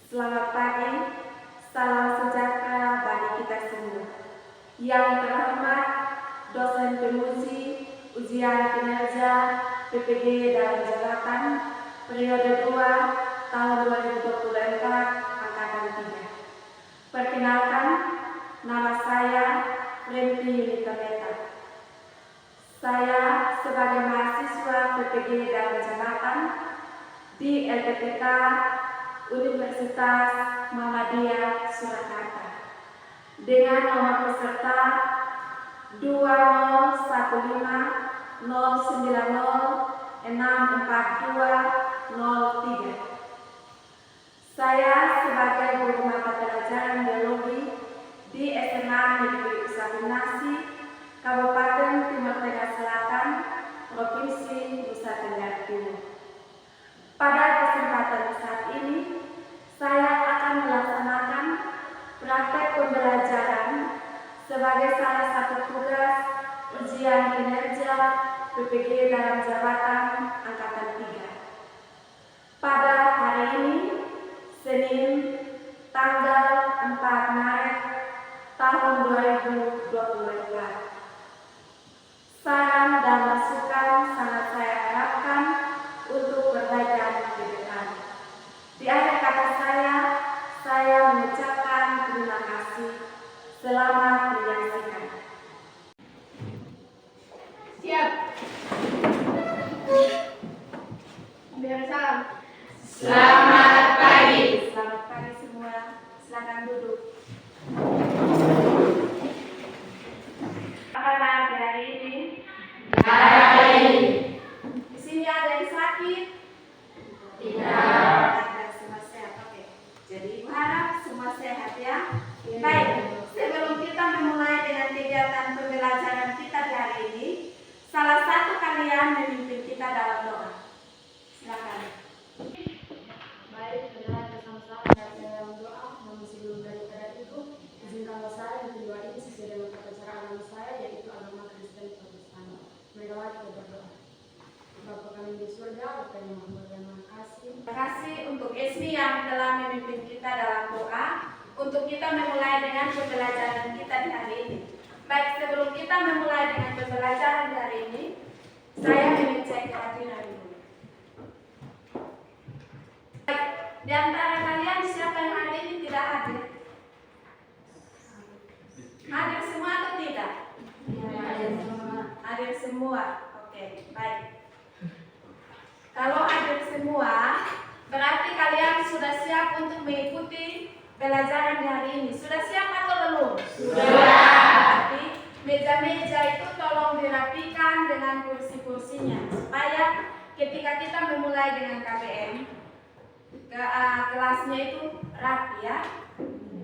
Selamat pagi, salam sejahtera bagi kita semua. Yang terhormat, dosen penguji ujian kinerja PPG dalam jabatan periode 2 tahun 2024 angkatan 3. Perkenalkan, nama saya Renti Yunita Meta. Saya sebagai mahasiswa PPG dalam jabatan di LPTK Universitas Muhammadiyah Surakarta dengan nomor peserta 209090604203. Saya sebagai guru mata pelajaran biologi di SMA Negeri Usaha Kabupaten Timur Tengah Selatan, Provinsi Nusa Tenggara Timur. Pada kesempatan saat ini, saya akan melaksanakan praktek pembelajaran sebagai salah satu tugas ujian kinerja PPG dalam jabatan angkatan 3. Pada hari ini, Senin, tanggal 4 Maret tahun 2024. Saran dan masukan sangat saya harapkan untuk perbaikan ke depan. Di akhir kata saya mengucapkan terima kasih. Selamat menyaksikan. Siap. Biar salam. Selamat pagi. Selamat pagi semua. Silakan duduk. Apa kabar hari ini? Baik. Di sini ada yang sakit? Tidak. Ada, semua sehat. Oke. Jadi Ibu harap semua sehat ya. Baik. Sebelum kita memulai dengan kegiatan pembelajaran kita di hari ini, salah satu kalian memimpin kita dalam doa. Silakan. Baik, saudara bersama-sama kita dalam doa. Namun sebelum daripada itu, izinkanlah saya untuk doa ini sesuai dengan tata cara agama saya, yaitu agama Kristen Protestan. Marilah kita berdoa. Bapa kami di surga, Bapa yang maha berterima kasih. Terima kasih untuk Esmi yang telah memimpin kita dalam doa untuk kita memulai dengan pembelajaran kita di hari ini. Baik, sebelum kita memulai dengan pembelajaran di hari ini, saya ingin cek kehadiran dulu. Baik, di antara kalian siapa yang hari ini tidak hadir? Hadir semua atau tidak? Hadir semua. Oke, baik. Kalau hadir semua, berarti kalian sudah siap untuk mengikuti pelajaran di hari ini. Sudah siap atau belum? Sudah. Jadi meja-meja itu tolong dirapikan dengan kursi-kursinya supaya ketika kita memulai dengan KBM, kelasnya itu rapi ya.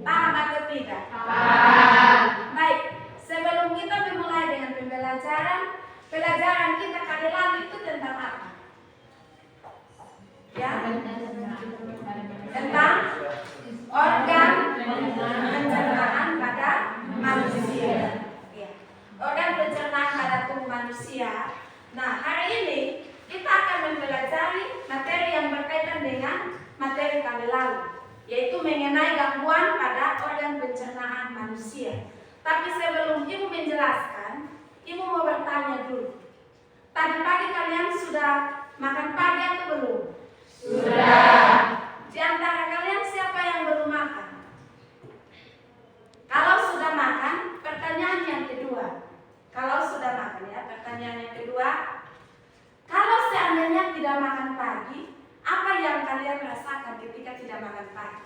Paham atau tidak? Paham. Baik, sebelum kita memulai dengan pelajaran kita kali lalu itu tentang apa? Ya, tentang organ pencernaan pada manusia. Ya. Organ pencernaan pada tubuh manusia. Nah, hari ini kita akan mempelajari materi yang berkaitan dengan materi kali lalu, yaitu mengenai gangguan pada organ pencernaan manusia. Tapi sebelum Ibu menjelaskan, Ibu mau bertanya dulu. Tadi pagi kalian sudah makan pagi atau belum? Sudah. Di antara kalian siapa yang belum makan? Kalau sudah makan, pertanyaan yang kedua. Kalau sudah makan ya, pertanyaan yang kedua. Kalau seandainya tidak makan pagi, apa yang kalian rasakan ketika tidak makan pagi?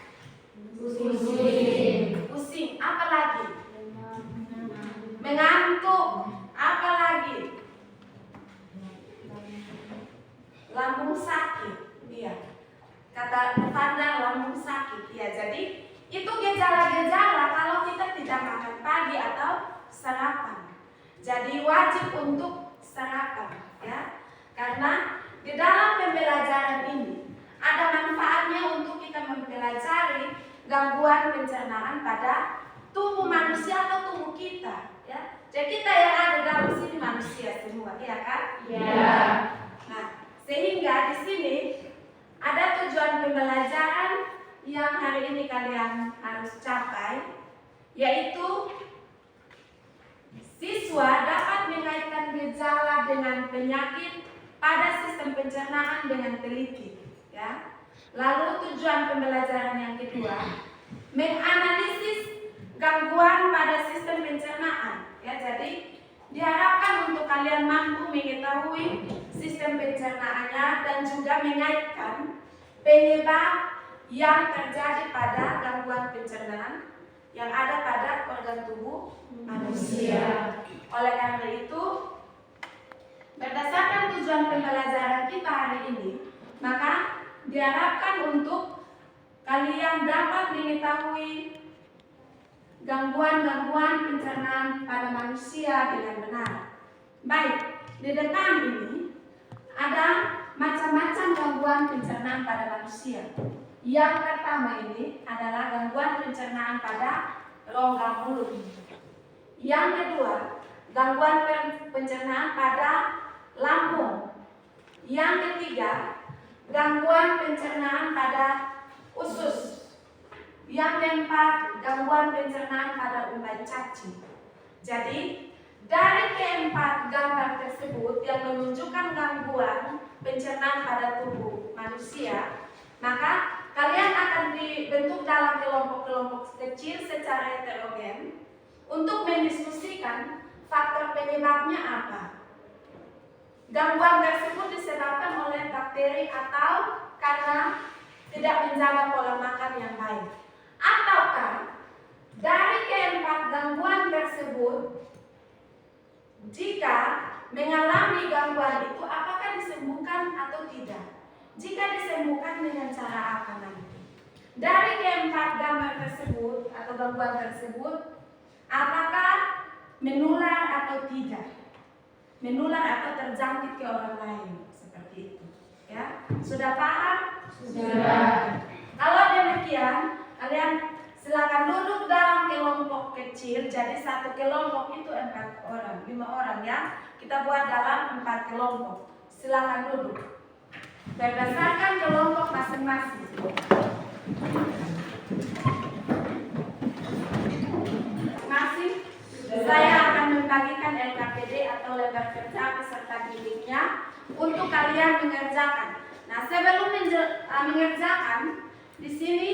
Pusing. Pusing, apa lagi? Mengantuk, apa lagi? Lambung sakit, iya. Kata Fanda, lambung sakit, iya. Jadi itu gejala-gejala kalau kita tidak makan pagi atau sarapan. Jadi wajib untuk sarapan, ya. Karena di dalam pembelajaran ini ada manfaatnya untuk kita mempelajari gangguan pencernaan pada tubuh manusia atau tubuh kita, ya. Jadi kita yang ada dalam sini manusia semua, ya kan? Ya. Nah, sehingga di sini ada tujuan pembelajaran yang hari ini kalian harus capai, yaitu siswa dapat mengaitkan gejala dengan penyakit pada sistem pencernaan dengan teliti, ya. Lalu tujuan pembelajaran yang kedua, menganalisis gangguan pada sistem pencernaan, ya. Jadi diharapkan untuk kalian mampu mengetahui sistem pencernaannya dan juga mengaitkan penyebab yang terjadi pada gangguan pencernaan yang ada pada organ tubuh manusia. Oleh karena itu, berdasarkan tujuan pembelajaran kita hari ini, maka diharapkan untuk kalian dapat mengetahui gangguan-gangguan pencernaan pada manusia dengan benar. Baik, di depan ini ada macam-macam gangguan pencernaan pada manusia. Yang pertama ini adalah gangguan pencernaan pada rongga mulut. Yang kedua, gangguan pencernaan pada lambung. Yang ketiga, gangguan pencernaan pada usus. Yang keempat, gangguan pencernaan pada umbai cacing. Jadi, dari keempat gambar tersebut yang menunjukkan gangguan pencernaan pada tubuh manusia, maka kalian akan dibentuk dalam kelompok-kelompok kecil secara heterogen untuk mendiskusikan faktor penyebabnya apa. Gangguan tersebut disebabkan oleh bakteri atau karena tidak menjaga pola makan yang baik. Ataukah dari keempat gangguan tersebut, jika mengalami gangguan itu apakah disembuhkan atau tidak? Jika disembuhkan dengan cara apa nanti? Dari keempat gambar tersebut atau gangguan tersebut, apakah menular atau tidak? Menular atau terjangkit ke orang lain, seperti itu. Ya, sudah paham? Sudah. Kalau demikian, kalian silakan duduk dalam kelompok kecil. Jadi satu kelompok itu 4 orang, 5 orang ya. Kita buat dalam 4 kelompok. Silakan duduk berdasarkan kelompok masing-masing. Masing, saya akan membagikan LKPD atau lembar kerja peserta didiknya untuk kalian mengerjakan. Nah, sebelum mengerjakan, di sini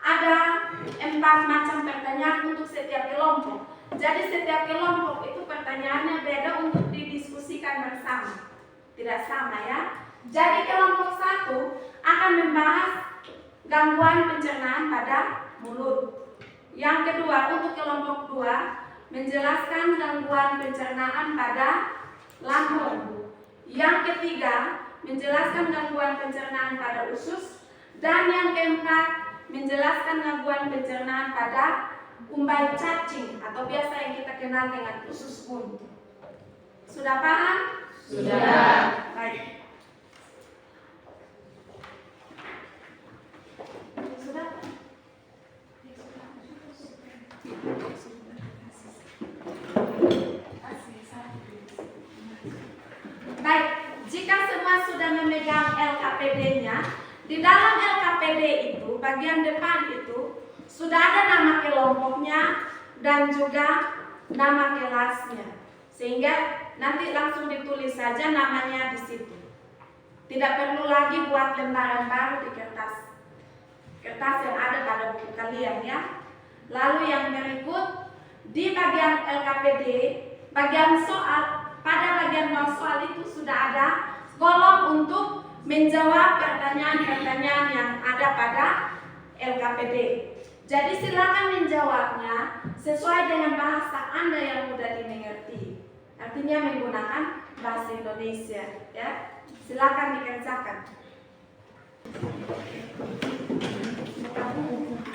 ada 4 macam pertanyaan untuk setiap kelompok. Jadi setiap kelompok itu pertanyaannya beda untuk didiskusikan bersama, tidak sama ya. Jadi kelompok 1 akan membahas gangguan pencernaan pada mulut. Yang kedua, untuk kelompok 2 menjelaskan gangguan pencernaan pada lambung. Yang ketiga, menjelaskan gangguan pencernaan pada usus. Dan yang keempat, menjelaskan gangguan pencernaan pada umbai cacing atau biasa yang kita kenal dengan usus buntu. Sudah paham? Sudah. Baik. Baik, jika semua sudah memegang LKPD-nya, di dalam LKPD itu, bagian depan itu, sudah ada nama kelompoknya dan juga nama kelasnya. Sehingga nanti langsung ditulis saja namanya di situ. Tidak perlu lagi buat lembaran baru di kertas yang ada pada buku kalian ya. Lalu yang berikut, di bagian LKPD, bagian soal, pada bagian bawah soal itu sudah ada kolom untuk menjawab pertanyaan-pertanyaan yang ada pada LKPD. Jadi silakan menjawabnya sesuai dengan bahasa Anda yang mudah dimengerti. Artinya menggunakan bahasa Indonesia ya. Silakan dikerjakan.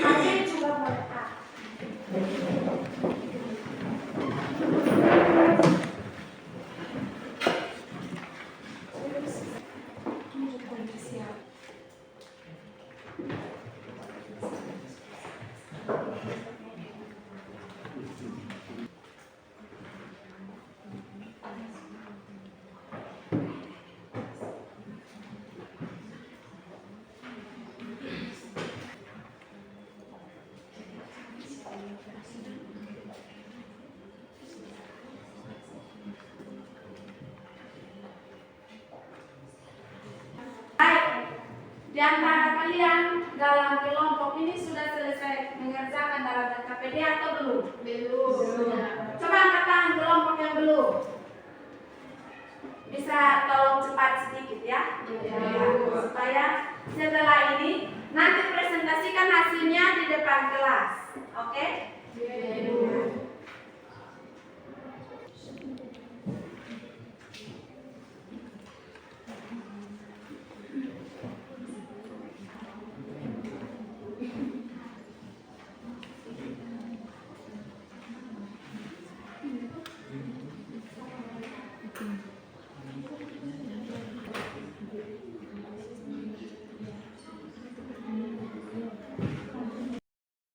Kalian juga boleh Pak. Di antara kalian dalam kelompok ini sudah selesai mengerjakan dalam KPD atau belum? Belum. Coba angkat tangan kelompok yang belum. Bisa tolong cepat sedikit ya, supaya setelah ini nanti presentasikan hasilnya di depan kelas. Oke?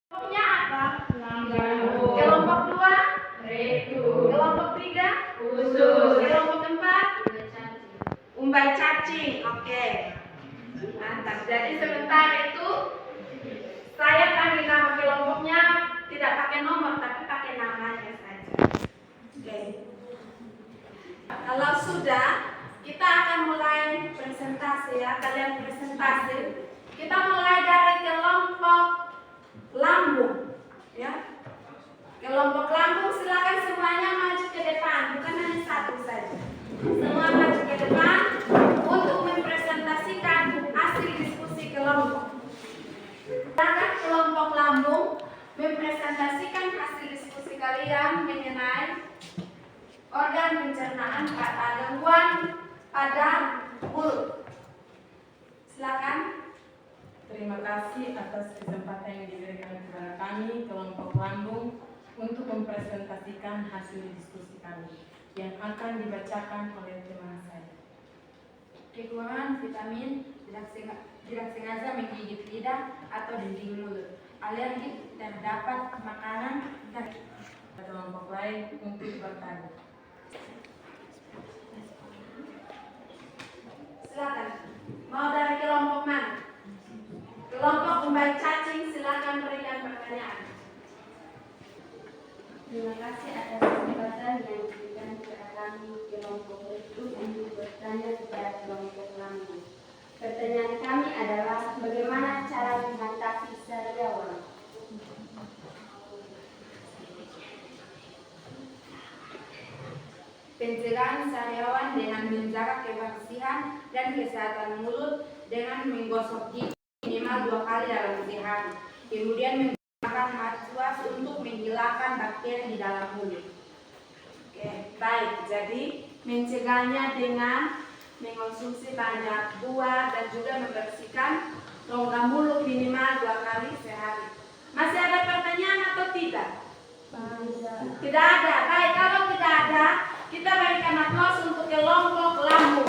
Kelompoknya apa? Kelompok 2, kelompok 3, kelompok 4, umbai cacing. Oke. Mantap. Jadi sebentar itu saya panggil nama kelompoknya tidak pakai nomor tapi pakai namanya saja. Oke. Kalau sudah, kita akan mulai presentasi ya. Kalian presentasi. Kita mulai dari kelompok lambung, ya. Kelompok lambung silakan semuanya maju ke depan, bukan hanya satu saja. Semua maju ke depan untuk mempresentasikan hasil diskusi kelompok. Silakan kelompok lambung mempresentasikan hasil diskusi kalian mengenai organ pencernaan pada gangguan pada mulut. Silakan. Terima kasih atas kesempatan yang diberikan kepada kami kelompok lambung untuk mempresentasikan hasil diskusi kami yang akan dibacakan oleh teman saya. Kekurangan vitamin tidak sengaja menggigit lidah atau dinding mulut. Alergi terdapat makanan dan Kelompok lain untuk bertanya. Silakan. Mau dari kelompok mana? Kelompok umbai cacing, silakan berikan pertanyaan. Terima kasih atas kesempatan yang diberikan kepada kami kelompok itu untuk bertanya kepada kelompok lambung. Pertanyaan kami adalah bagaimana cara mengatasi sariawan? Pencegahan sariawan dengan menjaga kebersihan dan kesehatan mulut dengan menggosok gigi minimal 2 kali dalam sehari. Kemudian menggunakan mouthwash untuk menghilangkan bakteri di dalam mulut. Oke, baik. Jadi mencegahnya dengan mengonsumsi banyak buah dan juga membersihkan rongga mulut minimal 2 kali sehari. Masih ada pertanyaan atau tidak? Tidak ada. Baik, kalau tidak ada, kita berikan aplaus untuk kelompok lambung.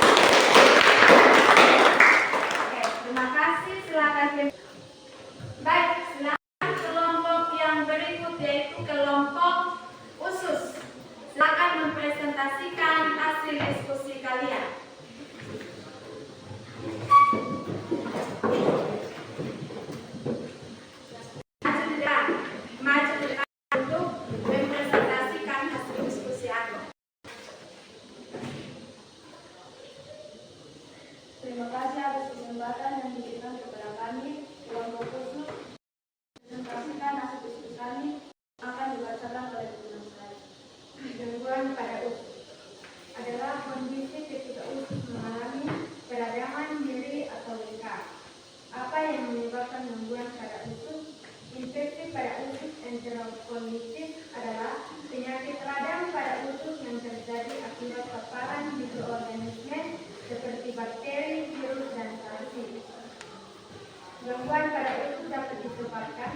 Oke, terima kasih. Silakan. Baik, silakan kelompok yang berikut yaitu kelompok usus. Silakan mempresentasikan hasil diskusi kalian. Maju ke depan untuk mempresentasikan hasil diskusi aku. Terima kasih atas kesempatan yang diberikan kepada kami kelompok khusus presentasikan hasil diskusi kami akan dibacakan oleh teman saya. Gangguan pada usus adalah kondisi ketika usus mengalami peradangan, nyeri atau luka. Apa yang menyebabkan gangguan pada usus? Infeksi pada usus enterokolitis adalah penyakit radang pada usus yang terjadi akibat paparan mikroorganisme seperti bakteri, virus, dan parasit. Gangguan pada usus dapat disebabkan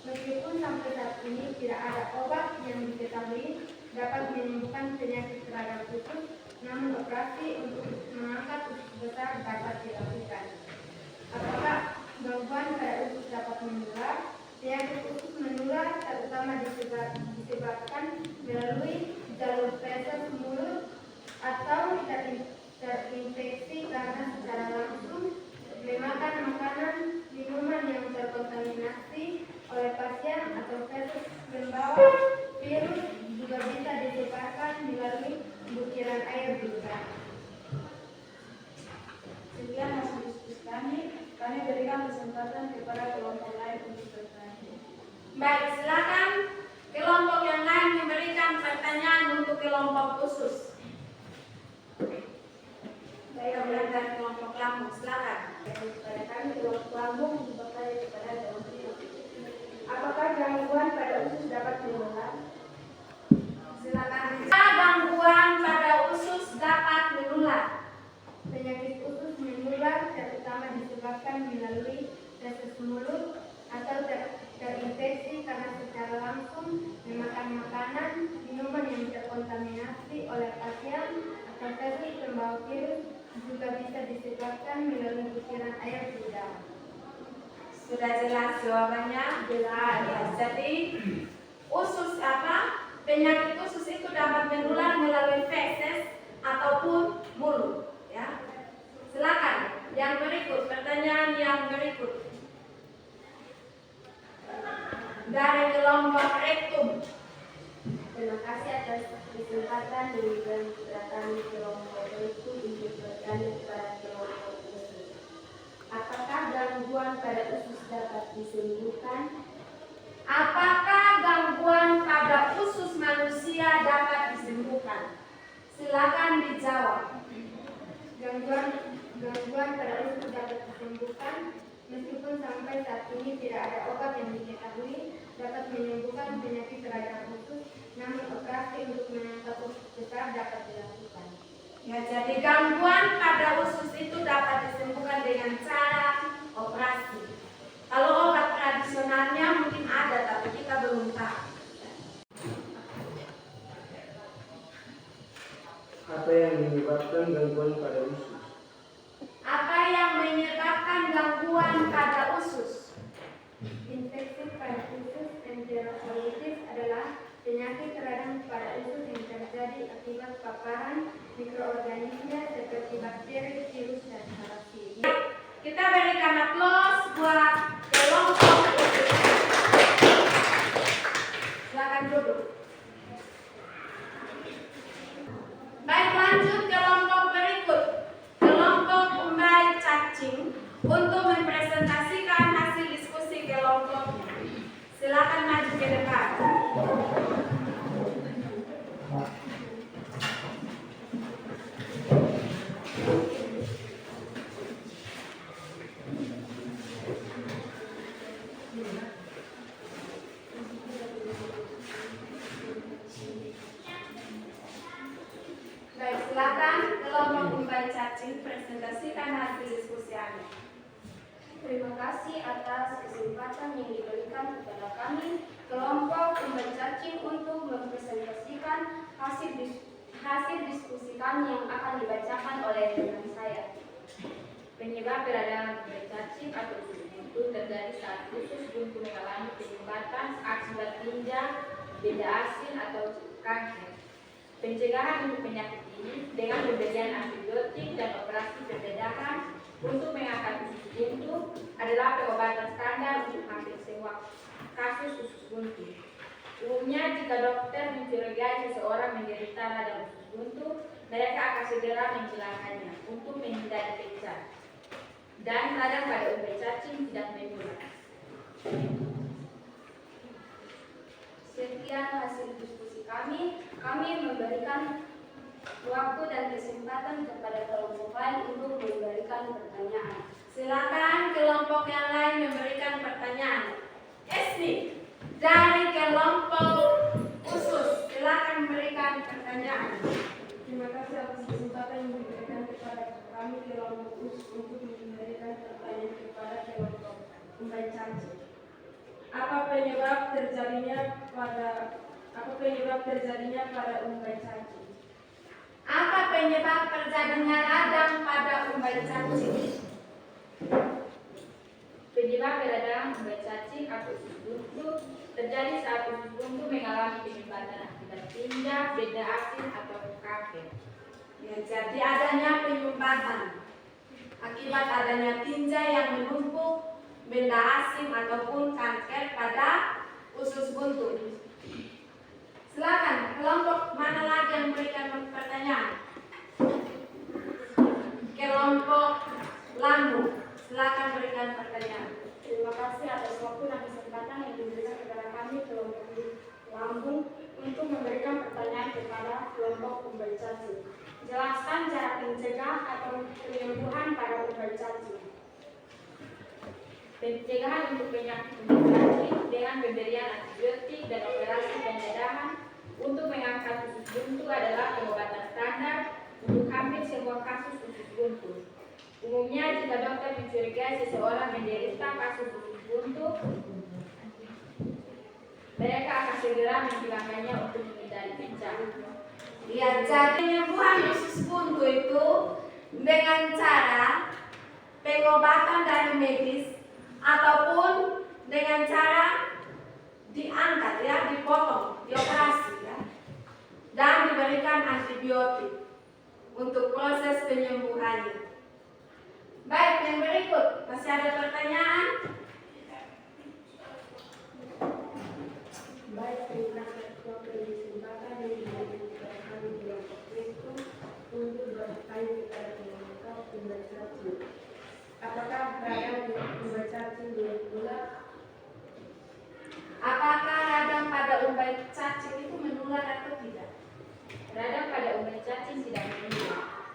meskipun sampai saat ini tidak ada obat yang diketahui dapat menyembuhkan penyakit radang usus, namun operasi untuk mengangkat usus besar dapat dilakukan. Apakah gangguan pada usus dapat menular? Penyakit usus menular terutama disebabkan melalui jalur feses mulut atau terinfeksi karena secara langsung memakan makanan, minuman yang terkontaminasi oleh pasien atau feses pembawa virus juga bisa disebarkan melalui butiran air juga. Sekian hasil diskusi kami kesempatan kepada kelompok lain untuk bertanya. Baik, silakan kelompok yang lain memberikan pertanyaan untuk kelompok khusus. Baik, kemudian dari kelompok lambung, silakan. Pada kami kelompok lambung bertanya kepada kelompok usus. Apakah gangguan pada usus dapat menular? Silakan. Gangguan pada usus dapat menular. Penyakit usus menular terutama disebabkan melalui feses mulut atau terinfeksi karena secara langsung memakan makanan, minuman yang terkontaminasi oleh pasien atau feses pembawa virus, juga bisa disebabkan melalui butiran air di udara. Sudah jelas jawabannya? Jelas. Jadi usus apa? Penyakit usus itu dapat menular melalui feses ataupun mulut. Ya. Silakan. Yang berikut, pertanyaan yang berikut. Dari kelompok rektum. Terima kasih atas kesempatan yang diberikan kelompok itu untuk bertanya kepada kelompok usus. Apakah gangguan pada usus dapat disembuhkan? Apakah gangguan pada usus manusia dapat disembuhkan? Silakan dijawab. Gangguan pada usus dapat disembuhkan meskipun sampai saat ini tidak ada obat yang diketahui dapat menyembuhkan penyakit radang usus, namun operasi untuk mengangkat usus besar dapat dilakukan. Ya, jadi gangguan pada usus itu dapat disembuhkan dengan cara operasi. Kalau obat tradisionalnya mungkin ada, tapi kita belum tahu. Apa yang menyebabkan gangguan pada usus? Apa yang menyebabkan gangguan pada usus? Infeksi pada usus enterokolitis adalah penyakit radang pada usus yang terjadi akibat paparan mikroorganisme seperti bakteri, virus, dan parasit. Kita berikan aplaus buat kelompok usus. Silakan duduk. Baik, lanjut kelompok berikut. Kelompok umbai cacing untuk mempresentasikan hasil diskusi kelompoknya. Silakan maju ke depan. Baik, silakan kelompok umbai cacing presentasikan hasil diskusi Anda. Terima kasih atas kesempatan yang diberikan kepada kami, kelompok umbai cacing, untuk mempresentasikan hasil diskusi kami yang akan dibacakan oleh teman saya. Penyebab peradangan umbai cacing atau usus buntu terjadi saat usus buntu mengalami penyumbatan akibat tinja, benda asin atau kanker. Pencegahan untuk penyakit ini dengan pemberian antibiotik dan operasi pembedahan untuk mengangkat usus buntu adalah pengobatan standar untuk hampir semua kasus usus buntu. Umumnya jika dokter mencurigai seseorang menderita radang usus buntu, mereka akan segera mencelakanya untuk menghindari pecah. Dan radang pada umbai cacing tidak menular. Sekian hasil diskusi kami. Kami memberikan waktu dan kesempatan kepada kelompok lain untuk memberikan pertanyaan. Silakan kelompok yang lain memberikan pertanyaan. Esni dari kelompok khusus, silakan memberikan pertanyaan. Terima kasih atas kesempatan yang diberikan kepada kami kelompok khusus untuk memberikan pertanyaan kepada kelompok umbai cacing. Apa penyebab terjadinya pada umbai cacing? Apa penyebab terjadinya radang pada umbai cacing? Penyebab peradangan umbai cacing atau usus buntu terjadi saat usus buntu mengalami penyumbatan akibat tinja, benda asin atau kanker. Ya, jadi adanya penyumbatan akibat adanya tinja yang menumpuk, benda asing ataupun kanker pada usus buntu. Silakan kelompok mana lagi yang memberikan pertanyaan? Kelompok lambung. Silakan berikan pertanyaan. Terima kasih atas waktu dan kesempatan yang diberikan kepada kami kelompok lambung untuk memberikan pertanyaan kepada kelompok umbai cacing. Jelaskan cara mencegah atau penyembuhan pada umbai cacing. Pencegahan untuk penyakit umbai cacing dengan pemberian antibiotik dan operasi penyedahan untuk mengangkat usus buntu adalah pengobatan standar untuk hampir semua kasus usus buntu. Umumnya jika dokter mencurigai seseorang menderita kasus usus buntu, mereka akan segera menghilangkannya untuk menghindari bencana. Ya, jadi penyembuhan usus buntu itu dengan cara pengobatan dari medis ataupun dengan cara diangkat ya, dipotong, dioperasi ya, dan diberikan antibiotik untuk proses penyembuhannya. Baik, yang berikut masih ada pertanyaan? Baik, terima kasih waktu dan kesempatan yang diberikan kepada kami kelompok itu untuk bertanya kepada kelompok umbai cacing. Apakah radang umbai cacing menular? Apakah radang pada umbai cacing itu menular atau tidak? Radang pada umbai cacing tidak menular.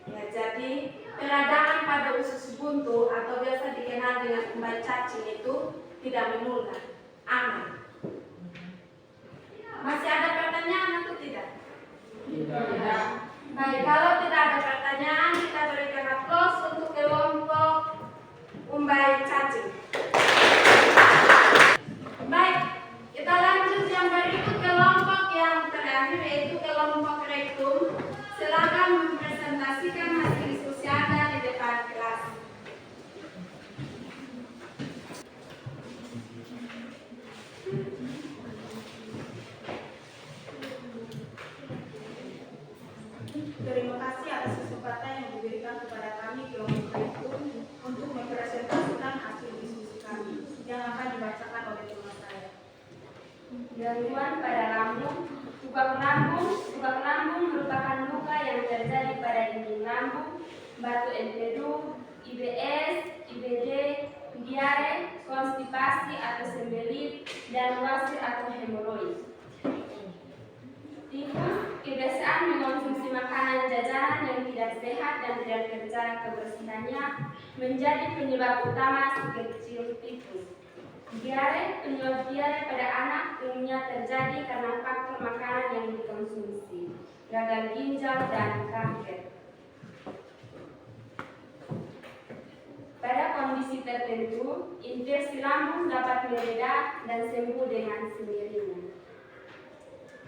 Ya, jadi peradangan pada usus buntu atau biasa dikenal dengan umbai cacing itu tidak menular, aman. Masih ada pertanyaan atau tidak? Tidak. Baik, kalau tidak ada pertanyaan, kita berikan aplaus untuk kelompok umbai cacing. Baik, kita lanjut yang berikut kelompok yang terakhir yaitu kelompok rektum. Silakan mempresentasikan hasil diskusi Anda di depan kelas. Terima kasih atas kesempatan yang diberikan kepada kami kelompok rektum untuk mempresentasikan hasil diskusi kami yang akan dibacakan oleh teman saya. Gangguan pada lambung. Tukak lambung merupakan luka yang terjadi pada dinding lambung, batu empedu, IBS, IBD, diare, konstipasi atau sembelit, dan wasir atau hemoroid. Tifus, kebiasaan mengonsumsi makanan jajanan yang tidak sehat dan tidak terjaga kebersihannya menjadi penyebab utama si kecil tifus. Diare, penyebab diare pada anak umumnya terjadi karena faktor makanan yang dikonsumsi, gagal ginjal, dan kanker. Pada kondisi tertentu, infeksi lambung dapat mereda dan sembuh dengan sendirinya.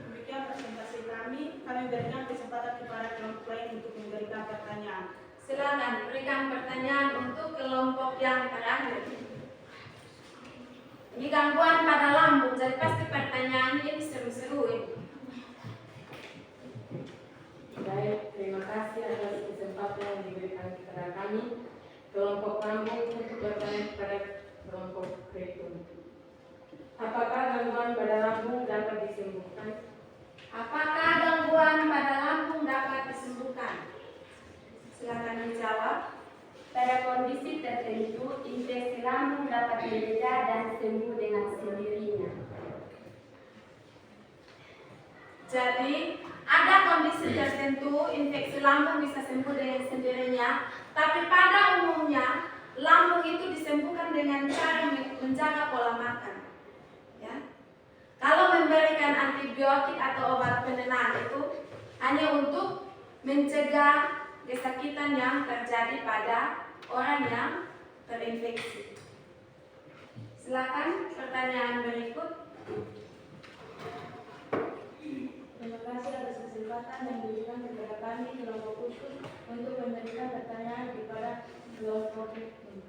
Demikian presentasi kami berikan kesempatan kepada kelompok lain untuk memberikan pertanyaan. Silakan berikan pertanyaan untuk kelompok yang terakhir. Ini gangguan pada lambung, jadi pasti pertanyaannya ini seru-seru ini. Baik, terima kasih atas kesempatan yang diberikan kepada kami kelompok lambung untuk bertanya kepada kelompok rektum. Apakah gangguan pada lambung dapat disembuhkan? Apakah gangguan pada lambung dapat disembuhkan? Silakan dijawab. Pada kondisi tertentu, infeksi lambung dapat mereda dan sembuh dengan sendirinya. Jadi, ada kondisi tertentu infeksi lambung bisa sembuh dengan sendirinya, tapi pada umumnya lambung itu disembuhkan dengan cara menjaga pola makan. Ya. Kalau memberikan antibiotik atau obat penenang itu hanya untuk mencegah kesakitan yang terjadi pada orang yang terinfeksi. Silakan pertanyaan berikut. Terima kasih atas kesempatan yang diberikan kepada kami kelompok khusus untuk memberikan pertanyaan kepada kelompok rektum.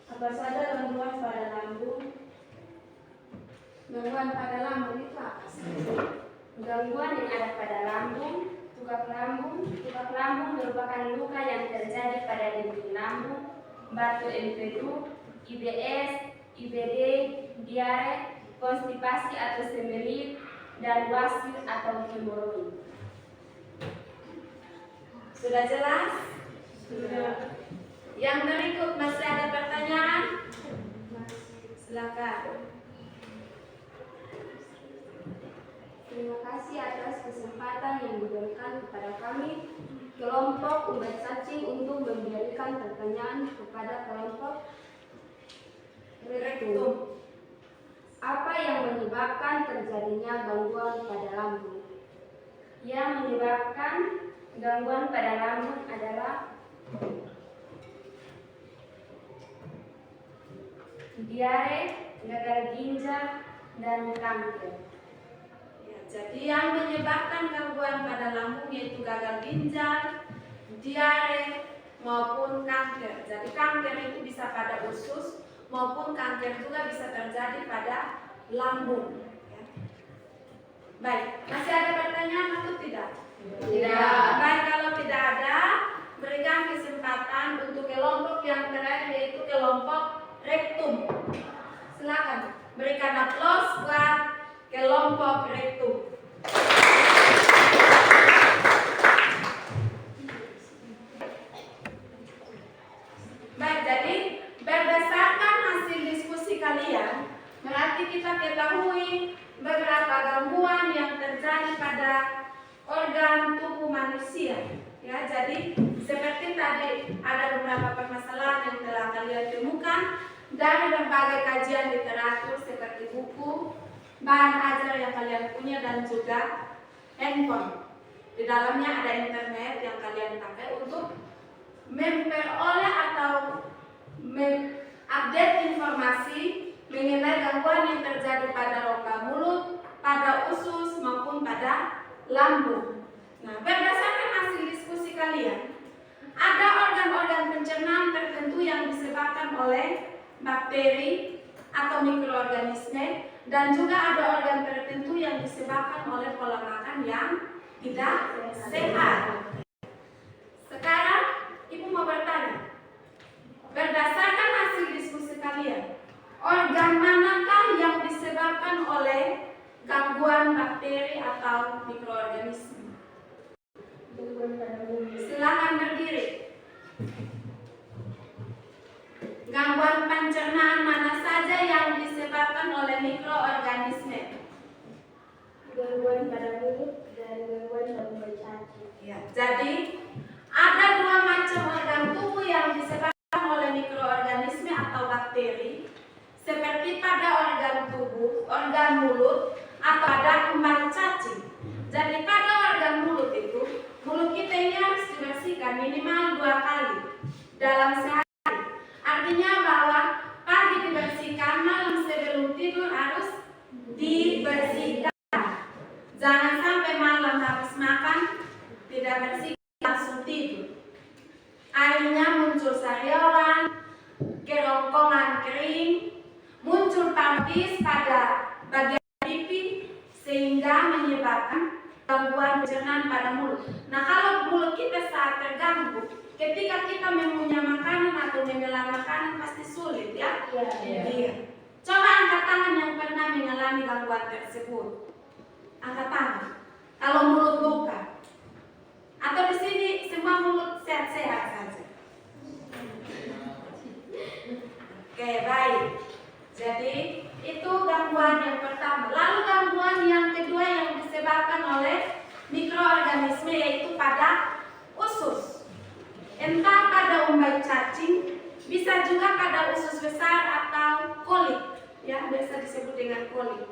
Apa saja gangguan pada lambung? Gangguan pada lambung itu apa sih? Gangguan yang ada pada lambung. Tukak lambung merupakan luka yang terjadi pada dinding lambung, batu empedu, IBS, IBD, diare, konstipasi atau sembelit, dan wasir atau hemoroid. Sudah jelas? Sudah. Yang berikut masih ada pertanyaan? Silakan. Terima kasih atas kesempatan yang diberikan kepada kami kelompok Umbai Cacing untuk memberikan pertanyaan kepada kelompok Rektum. Apa yang menyebabkan terjadinya gangguan pada lambung? Yang menyebabkan gangguan pada lambung adalah diare, gagal ginjal, dan kanker. Ya, jadi yang menyebabkan gangguan pada lambung yaitu gagal ginjal, diare, maupun kanker. Jadi kanker itu bisa pada usus maupun kanker juga bisa terjadi pada lambung. Ya. Baik, masih ada pertanyaan atau tidak? Tidak. Baik, kalau tidak ada, berikan kesempatan untuk kelompok yang terakhir yaitu kelompok Rektum. Silakan berikan aplaus buat kelompok Rektum. Baik, jadi berdasarkan hasil diskusi kalian, berarti kita ketahui beberapa gangguan yang terjadi pada organ tubuh manusia. Ya, jadi seperti tadi ada beberapa permasalahan yang telah kalian temukan dari berbagai kajian literatur seperti buku, bahan ajar yang kalian punya dan juga handphone. Di dalamnya ada internet yang kalian pakai untuk memperoleh atau mengupdate informasi mengenai gangguan yang terjadi pada rongga mulut, pada usus maupun pada lambung. Nah, berdasarkan hasil diskusi kalian, ada organ-organ pencernaan tertentu yang disebabkan oleh bakteri atau mikroorganisme dan juga ada organ tertentu yang disebabkan oleh pola makan yang tidak sehat. Sekarang Ibu mau bertanya, berdasarkan hasil diskusi kalian, organ manakah yang disebabkan oleh gangguan bakteri atau mikroorganisme? Silakan berdiri. Gangguan pencernaan mana saja yang disebabkan oleh mikroorganisme? Gangguan pada mulut dan gangguan pada umbai cacing. Ya, jadi ada dua macam organ tubuh yang disebabkan oleh mikroorganisme atau bakteri, seperti pada organ tubuh, organ mulut, atau ada umbai cacing. Jadi pada organ mulut itu, mulut kita ini harus dibersihkan minimal 2 kali dalam sehari. Artinya bahwa pagi dibersihkan, malam sebelum tidur harus dibersihkan. Jangan sampai malam habis makan tidak bersih langsung tidur. Akhirnya muncul sariawan, kerongkongan kering, muncul pampis pada bagian pipi sehingga menyebabkan gangguan pencernaan pada mulut. Nah, kalau mulut kita saat terganggu, ketika kita mengunyah makanan atau menelan makanan pasti sulit, ya? Iya. Coba angkat tangan yang pernah mengalami gangguan tersebut. Angkat tangan. Kalau mulut buka. Atau di sini semua mulut sehat-sehat saja. Oke, baik. Jadi itu gangguan yang pertama. Lalu gangguan yang kedua yang disebabkan oleh mikroorganisme yaitu pada usus. Entah pada umbai cacing, bisa juga pada usus besar atau kolik, ya biasa disebut dengan kolik.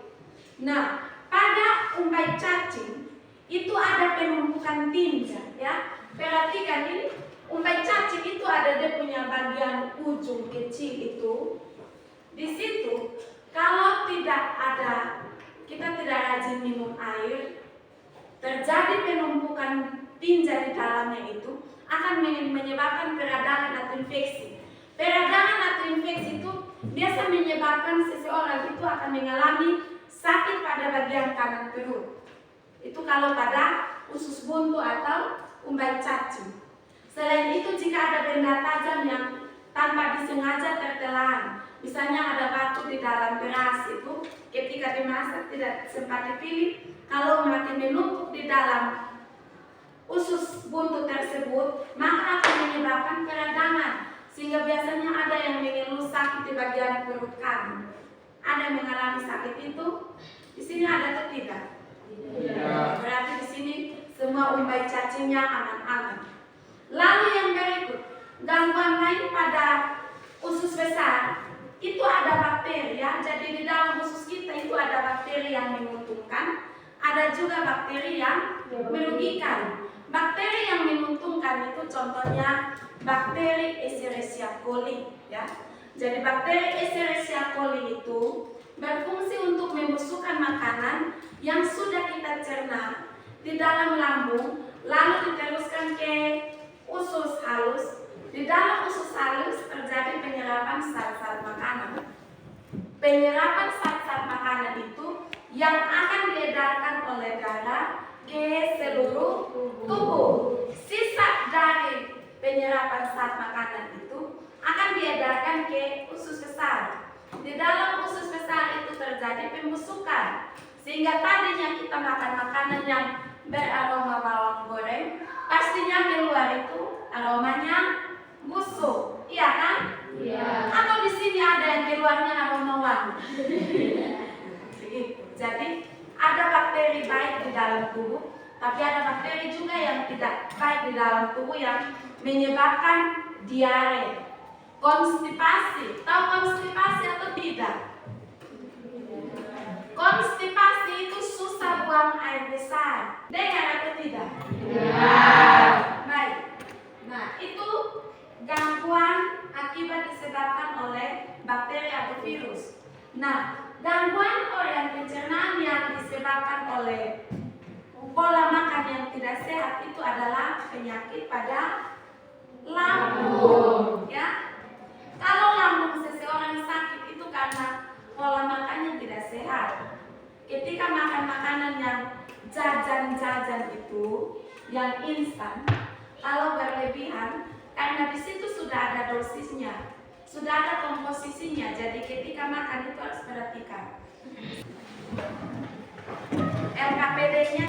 Nah, pada umbai cacing itu ada penumpukan tinja, ya. Perhatikan ini, umbai cacing itu ada dia punya bagian ujung kecil itu. Di situ, kalau tidak ada, kita tidak rajin minum air, terjadi penumpukan tinja di dalamnya itu akan menyebabkan peradangan atau infeksi. Peradangan atau infeksi itu biasa menyebabkan seseorang itu akan mengalami sakit pada bagian kanan perut. Itu kalau pada usus buntu atau umbai cacing. Selain itu, jika ada benda tajam yang tanpa disengaja tertelan, misalnya ada batu di dalam beras itu, ketika dimasak tidak sempat dipilih, kalau makin menumpuk di dalam usus buntu tersebut, maka akan menyebabkan peradangan Sehingga biasanya ada yang mengeluh sakit di bagian perut kanan. Ada yang mengalami sakit itu? Di sini ada atau tidak? Tidak. Berarti di sini semua umbai cacingnya aman-aman. Lalu yang berikut, gangguan lain pada usus besar itu ada bakteri ya. Jadi di dalam usus kita itu ada bakteri yang menguntungkan, ada juga bakteri yang merugikan. Bakteri yang menguntungkan itu contohnya bakteri Escherichia coli ya. Jadi bakteri Escherichia coli itu berfungsi untuk membusukkan makanan yang sudah kita cerna di dalam lambung, lalu diteruskan ke usus halus. Di dalam usus halus terjadi penyerapan zat-zat makanan. Penyerapan zat-zat makanan itu yang akan diedarkan oleh darah ke seluruh tubuh. Sisa dari penyerapan zat makanan itu akan diedarkan ke usus besar. Di dalam usus besar itu terjadi pembusukan, sehingga tadinya kita makan makanan yang beraroma bawang goreng, pastinya keluar itu aromanya busuk, iya kan? Iya. Atau di sini ada yang keluarnya aroma wangi. Begitu. Jadi ada bakteri baik di dalam tubuh, tapi ada bakteri juga yang tidak baik di dalam tubuh yang menyebabkan diare, konstipasi. Tahu konstipasi atau tidak? Konstipasi itu susah buang air besar. Dengar atau tidak? Baik. Nah, itu gangguan akibat disebabkan oleh bakteri atau virus. Nah, gangguan organ pencernaan yang disebabkan oleh pola makan yang tidak sehat itu adalah penyakit pada lambung, ya. Kalau lambung seseorang sakit itu karena pola makannya tidak sehat. Ketika makan makanan yang jajan-jajan itu, yang instan, kalau berlebihan, karena di situ sudah ada dosisnya, sudah ada komposisinya. Jadi ketika makan itu harus perhatikan. LKPD-nya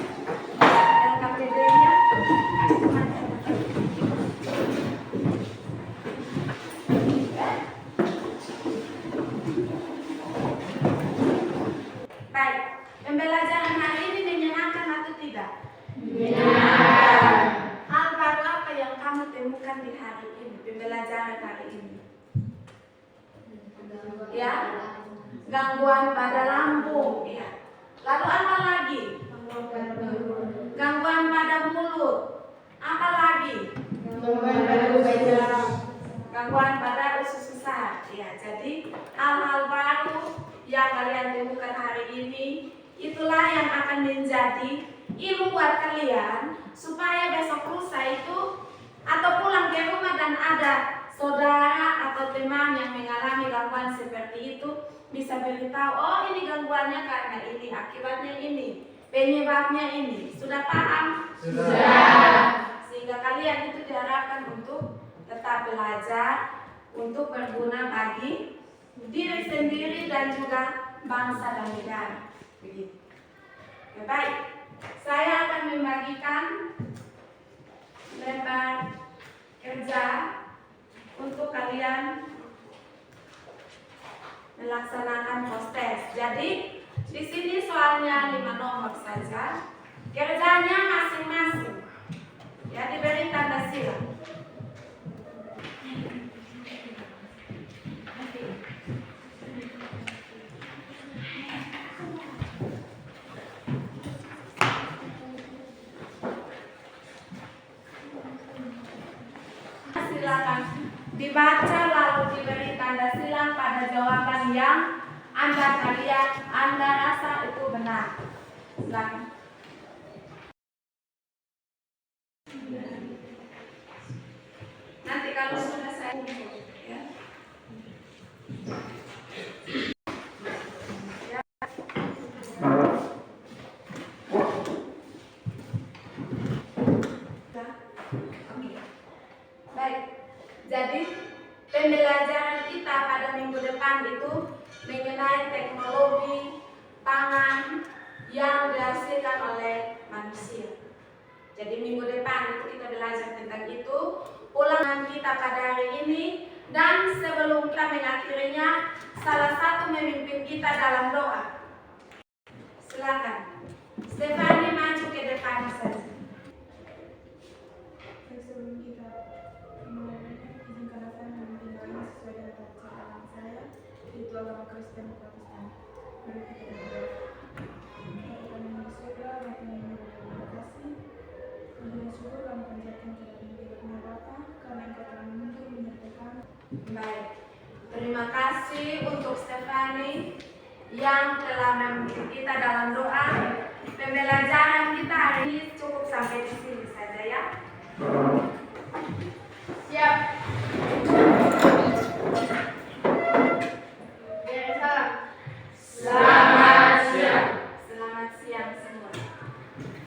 baik. Pembelajaran hari ini menyenangkan atau tidak? Hal baru apa yang kamu temukan di hari ini, pembelajaran hari ini? Ya, gangguan pada lambung, ya. Lalu apa lagi? Gangguan pada mulut. Apa lagi? Gangguan pada usus besar. Ya, jadi hal-hal baru yang kalian temukan hari ini, itulah yang akan menjadi ilmu buat kalian, supaya besok lusa itu atau pulang ke rumah dan ada saudara atau teman yang mengalami gangguan seperti itu, bisa beritahu, oh ini gangguannya karena ini, akibatnya ini, penyebabnya ini. Sudah paham? Sudah. Sehingga kalian itu diharapkan untuk tetap belajar, untuk berguna bagi diri sendiri dan juga bangsa dan negara. Begitu. Ya, baik, saya akan membagikan lembar kerja untuk kalian melaksanakan post-test. Jadi di sini soalnya 5 nomor saja. Kerjanya masing-masing. Ya, diberi tanda silang. Silakan dibaca lalu diberi tanda silang pada jawaban yang Anda rasa itu benar. Silakan. Nanti kalau sudah saya ya. Baik, jadi pembelajaran kita pada minggu depan itu mengenai teknologi pangan yang dihasilkan oleh manusia. Jadi minggu depan itu kita belajar tentang itu. Ulangan kita pada hari ini Dan sebelum kita mengakhirinya, salah satu memimpin kita dalam doa. Silakan. Stefani maju ke depan saja. Sebelum kita memulai, izinkan saya memimpin doa sesuai dengan tata cara agama saya, yaitu agama Kristen Protestan. Mari kita berdoa. Bapa kami yang di surga, Bapa yang mulia, terima kasih. Puji dan syukur kami panjatkan kepada Tuhan Bapa, karena Engkau telah menuntun menyertai kami. Baik. Terima kasih untuk Stefani yang telah memimpin kita dalam doa. Pembelajaran kita hari ini cukup sampai di sini saja ya. Siap. Selamat siang. Selamat siang.